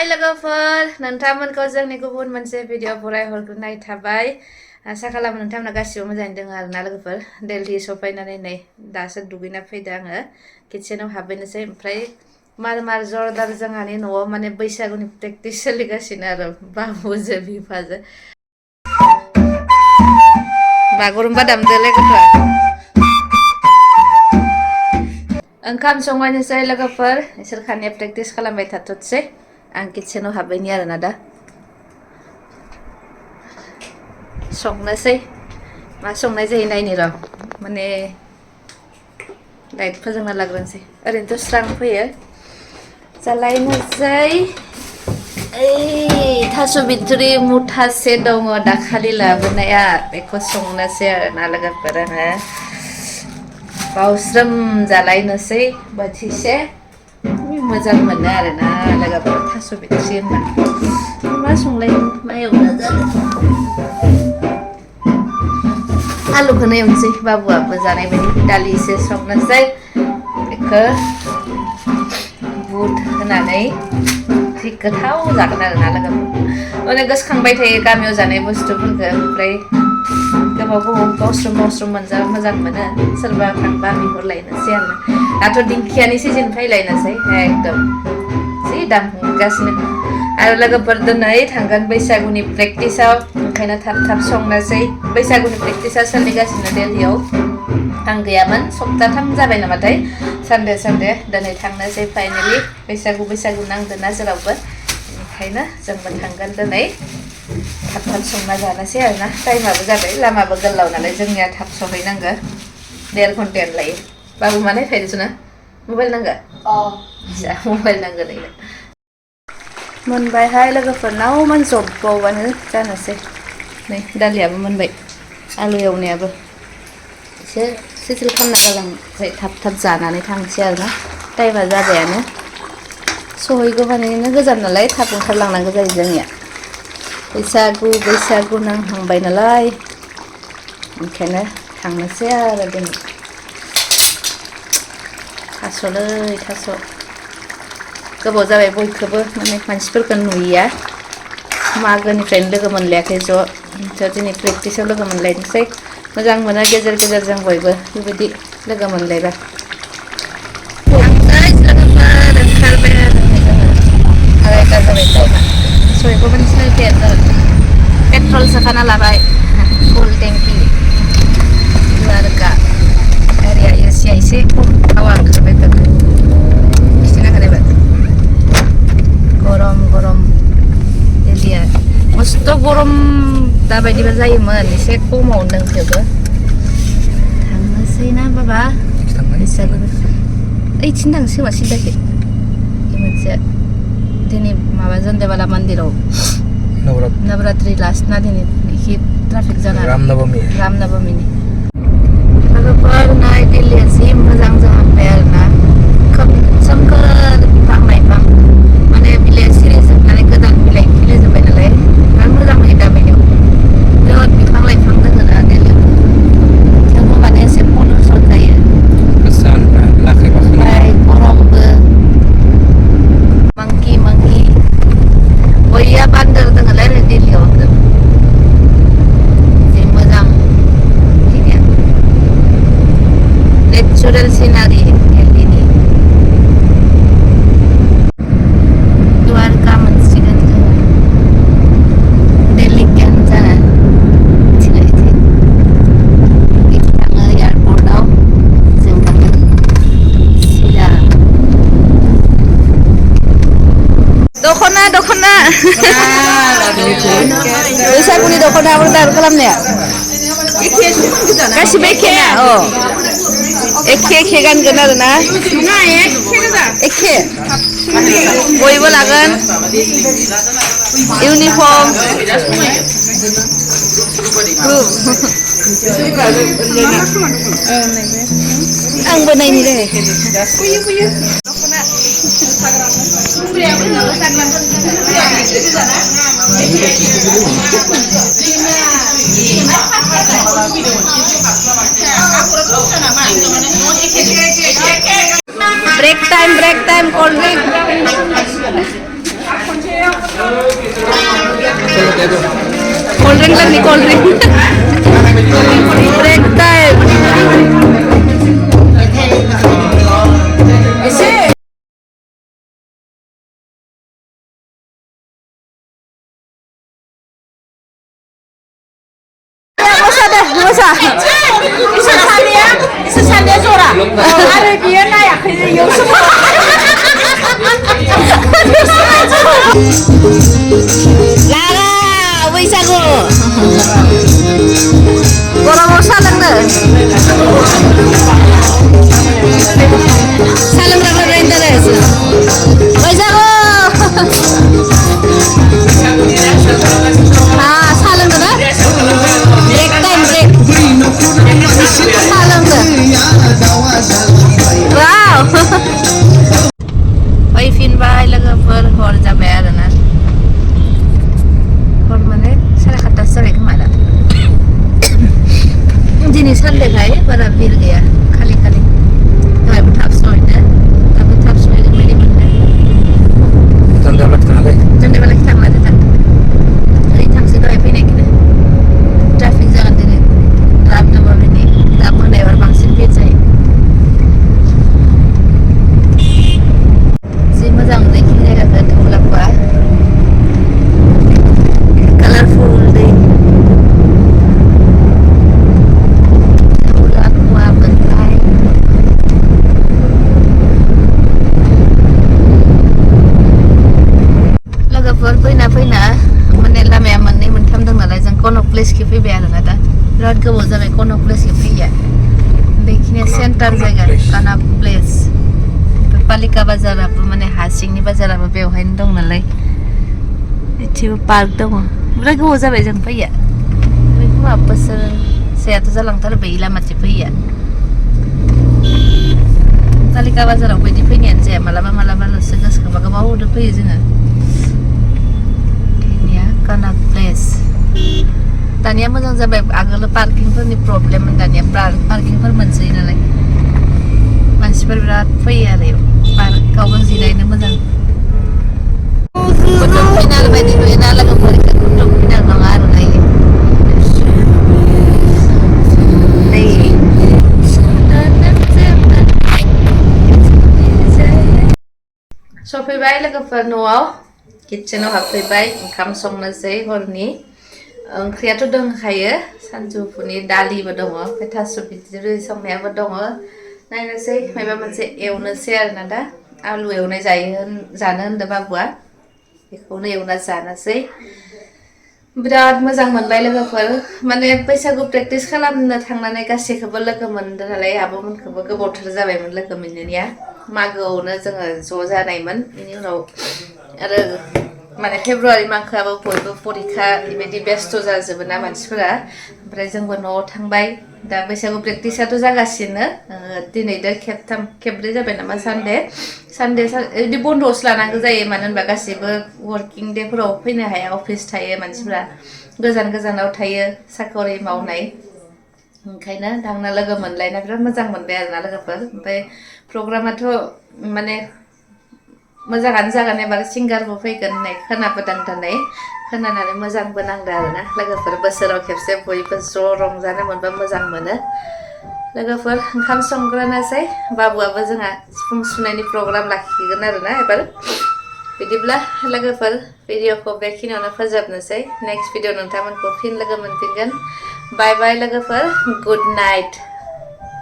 हाय लोगोफोर नोंथांमोनखौ जोंनि गुबुन मोनसे भिडिअ फरायहरनाय थाबाय आसा खालामो नोंथांमोना गासिबो मोजाङै दङ आरोना लोगोफोर दिल्ली सफैनानै नै दासो दुगैना फैदों आङो किचेनाव हाबैनोसै ओमफ्राय मार जरदार जोंहानि न'आव माने बैसागुनि प्रेक्टिस सोलिगासिनो आरो बाबुजों बिफाजों बागुरुम्बा दामदो लोगोफोर ओंखाम संबायनोसै लोगोफोर इसोर खानैया प्रेक्टिस खालामबाय थाथ'सै आं किचेनाव हाबैनि आरोना दा संनोसै मा संनाय जायो नायनि र' माने लाइट फोजोंना लाग्रोनोसै ओरैनोथ' स्रां फैयो जालायनोसै ओइ थास' बिथुरि मुथासे दङ दाखालि लाबोनाया बेखौ संनोसै आरोना लोगोफोर आङो बावस्रोम जालायनोसै बोथिसे मोजां मोनो आरोना लोगोफोर थास' बिथुरि होनबा मा संलाय मा एवना जानो आलुखौनो एवनोसै बाबुआबो जानाय बायदि दालि एसे संनोसै बेखौ बुट होनानै जि गोथाव जागोन आरोना लोगोफोर माने गोसोखांबाय थायो गामियाव जानाय बुस्थुफोरखौ ओमफ्राय गोबाव बावस्रोम मोनजाबा मोजां मोनो सोरबा थांबा बिहरलायनोसै आरो दाथ' दिंखियानि सिजन फैलायनोसै एकदम जि दाम हमगासिनो आरो लोगोफोर दिनै थांगोन बैसागुनि प्रेक्टिसाव ओंखायनो थाब संनोसै बैसागुनि प्रेक्टिसा सोलिगासिनो दिल्लीयाव आं गैयामोन सप्ताथाम जाबाय नामाथाय सानडे दिनै थांनोसै फाइनालि बैसागु नांदोंना जेरावबो बेनिखायनो जोंबो थांगोन दिनै थाब संना जानोसै आरोना टाइमाबो जाबाय लामाबो गोलाव नालाय जोंनिया थाब सहैनांगौ 1.5 घन्टायानो लायो बाबु माने फैदोंसोना मबाइल नांगौ जा मबाइल नांगौ नैनो मोनबायहाय लोगोफोरनाव जब्बावबानो जानोसै नै दालियाबो मोनबाय आलु एवनायाबो एसे सिजिल खालामना गालांबाय थाब जानानै थांसै आरोना टाइमा जाबायानो सहैगौमानिनो गोजान नालाय थाब ओंखारलांनांगौ जायो जोंनिया बैसागु नांहांबाय नालाय ओंखायनो थांनोसै आरो दिनै थास' गोबाव जाबाय बयखौबो माने मानसिफोरखौ नुयिया मागोनिफ्रायनो लोगो मोनलायाखै ज' दिनै प्रेक्टिसाव लोगो मोनलायनोसै मोजां मोनो गेजेर जों बयबो बेबायदि लोगो मोनलायबा ओंखारबाय आरो जाबाय टाइमा सहैगौमानि पेट्रल सोखाना लाबाय फुल टेंकि गुवारखा गारिया एसिया एसे खम हावा ओंखारबाय गरम दिल्लीया मस्थ' गरम दाबायदिबा जायोमोन एसे खमावनो थेवबो थांनोसै ना बाबा बैसागु ओइथिं थांसै खोमा सिन्दाखै मोनसे दिनै माबा जन्देबाला मन्दिराव नवरात्रि लास्ट ना दिनै एसे ट्राफिक जाना रामनवमीनि लोगोफोर नै दिल्लीया जि मोजां जाहांबाय आरोना खोब सोमखोर बिफां लाइफां माने बिलाइया सिरिजोबनानै गोदान बिलाइ खिलिजोब्बाय नालाय बिराद मोजां नुयो दाबायदियाव बिराद बिफां लाइफां दङ ना दिल्लीयाव थेवबो माने एसे पलिउसन जायो ओमफ्राय गरमबो मंकी बया बान्दर दङलाय आरो दिल्लीयाव जि मोजां नेचुरेल सिनारि दिल्लीनि द्वारका मोनसिगोन जोङो दिल्ली केम्प जाना थाङो एयारपर्टआव जों थांगोन सिदा दख'ना बैसागुनि दख'ना अर्डार खालामनाया गासिबो एखे ना एखे गानगोन आरोना एखे बयबो लागोन इउनिफर्म आंबो नायनि दे break time cold drink Cold drink lagi cold drink. Break time. Isi. Masa. Sesandia zora. Ada dia naik ke Lara, बैसागु गरमाव सा लोंनो सा लोंग्राफोर इन्टारेस्ट बैसागु सा लोंदो ना ब्रेक टाइम ब्रेक सा लोंदो वाव फैफिनबाय लोगोफोर हर जाबाय आरोना हर माने 7:30 जाबाय खोमा दा दिनै सानदेखाय बारा भिर गैया खालि दहायबो थाब सहैनो दाबो थाब सहैगोन बायदि मोनदों जन्देबालाखि थांलादो दा ओरै थांसै दहाय फैनायखौनो ट्राफिक जागोन दिनै लाब दबाबिनि दा मोनायाव बांसिन भिर जायो जि मोजां दैखिं जायगाखौ थौलाबा कालारफुल दै थौलाबा मोनबाय लोगोफोर फैना माने लामाया मोननै मोनथाम दं नालाय जों कनक प्लेसखि फैबाय आरोना दा बिराद गोबाव जाबाय कनक प्लेसखि फैया बेखिनिया सेन्टार जायगा कनक प्लेस पालिका बाजाराबो माने हा सिंनि बाजाराबो बेवहायनो दं नालाय एथिबो पार्क दङ बिराद गोबाव जाबाय जों फैया खोमा बोसोरसेयाथ' जालांथारबाय लामाथिं फैया पालिका बाजाराव बिदि फैनायानो जाया मालाबाल'सो गोसोखांबा गोबावदो फैयो जोङो बेखिनिया कनक प्लेस दानिया मोजां जाबाय आगोल पार्किंफोरनि प्रब्लेममोन दानिया पार्किंफोर मोनसै नालाय मानसिफोर बिराद फैयो आरो पार्कआवबो जिरायनो मोजां कुटुब मिनार बायदि नुयोना लोगोफोर कुटुब मिनार नङा आरो नायो सफैबाय लोगोफोर न'आव किटचेनाव हाबफैबाय ओंखाम संनोसै हरनि ओंख्रियाथ' दंखायो सानजौफुनि दालिबो दङ ओमफ्राय थास' बिथ्रि संनायाबो दङ नायनोसै माबा मोनसे एवनोसै आरोना दा आलु एवनाय जानो होनदों बाबुआ बेखौनो एवना जानोसै बिराद मोजां मोनबाय लोगोफोर माने बैसागु प्रेक्टिस खालामनो थांनानै गासैखौबो लोगो मोनदों नालाय आब'मोनखौबो गोबावथार जाबायमोन लोगो मोनैनिया मागोआवनो जोङो ज' जानायमोन बेनि उनाव आरो माने फेब्रुवारि मांखोआबो बयबो परिखा बेबायदि बेस्थ' जाजोबो ना मानसिफोरा ओमफ्राय जोंबो न'आव थांबाय दा बैसागु प्रेक्टिसाथ' जागासिनो दिनैदो खेबब्रै जाबाय नामा सानडे बिदि बन्द'आवसो लानांगौ जायो मानो होनबा गासैबो वर्किं डेफोराव फैनो हाया अफिस थायो मानसिफोरा गोजानाव थायो साखरि मावनाय ओंखायनो थांना लोगो मोनलायना बिराद मोजां मोनबाय आरोना लोगोफोर ओमफ्राय प्रग्रामाथ' माने मोजाङानो जागोन एबार सिंगारबो फैगोन होननाय खोनाबोदों दिनै खोनानानै मोजांबो नांदों आरोना लोगोफोर बोसोराव खेबसे बयबो ज' रंजानो मोनबा मोजां मोनो लोगोफोर ओंखाम संग्रोनोसै बाबुआबो जोंहा सिफुं सुनायनि प्रग्राम लाखिगोन आरोना एबार बिदिब्ला लोगोफोर भिडिअखौ बेखिनियावनो फोजोबनोसै नेक्स्ट भिडिअ नोंथांमोनखौ फिन लोगो मोनफिनगोन बाय बाय लोगोफोर गुड नाइट